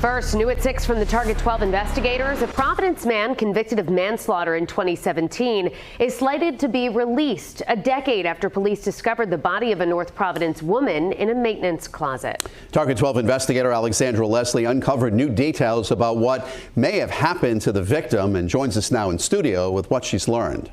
First, new at 6 from the Target 12 investigators, a Providence man convicted of manslaughter in 2017 is slated to be released a decade after police discovered the body of a North Providence woman in a maintenance closet. Target 12 investigator Alexandra Leslie uncovered new details about what may have happened to the victim and joins us now in studio with what she's learned.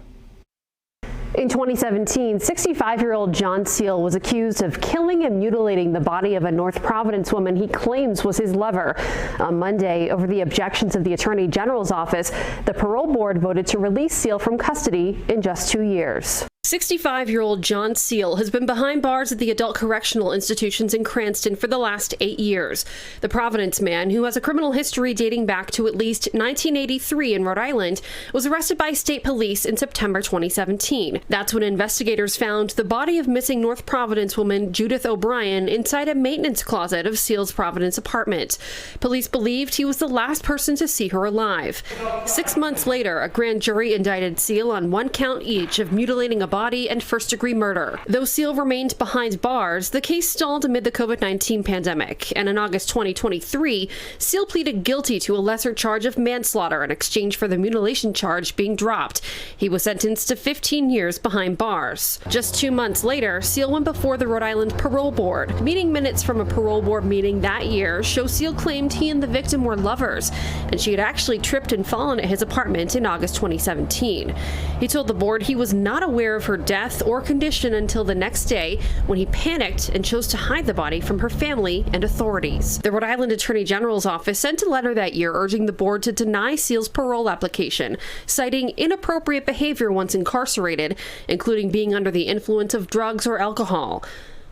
In 2017, 65-year-old John Seal was accused of killing and mutilating the body of a North Providence woman he claims was his lover. On Monday, over the objections of the Attorney General's office, the parole board voted to release Seal from custody in just 2 years. 65-year-old John Seal has been behind bars at the adult correctional institutions in Cranston for the last 8 years. The Providence man, who has a criminal history dating back to at least 1983 in Rhode Island, was arrested by state police in September 2017. That's when investigators found the body of missing North Providence woman Judith O'Brien inside a maintenance closet of Seal's Providence apartment. Police believed he was the last person to see her alive. 6 months later, a grand jury indicted Seal on 1 count each of mutilating a body and first-degree murder. Though Seal remained behind bars, the case stalled amid the COVID-19 pandemic, and in August 2023, Seal pleaded guilty to a lesser charge of manslaughter in exchange for the mutilation charge being dropped. He was sentenced to 15 years behind bars. Just 2 months later, Seal went before the Rhode Island Parole Board. Meeting minutes from a parole board meeting that year show Seal claimed he and the victim were lovers, and she had actually tripped and fallen at his apartment in August 2017. He told the board he was not aware of her death or condition until the next day, when he panicked and chose to hide the body from her family and authorities. The Rhode Island Attorney General's office sent a letter that year urging the board to deny Seal's parole application, citing inappropriate behavior once incarcerated, including being under the influence of drugs or alcohol.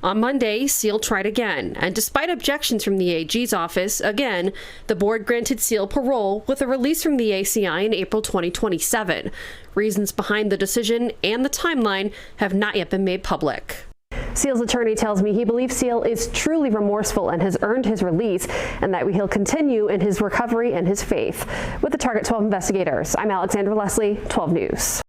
On Monday, Seal tried again, and despite objections from the AG's office, again, the board granted Seal parole with a release from the ACI in April 2027. Reasons behind the decision and the timeline have not yet been made public. Seal's attorney tells me he believes Seal is truly remorseful and has earned his release, and that he'll continue in his recovery and his faith. With the Target 12 investigators, I'm Alexandra Leslie, 12 News.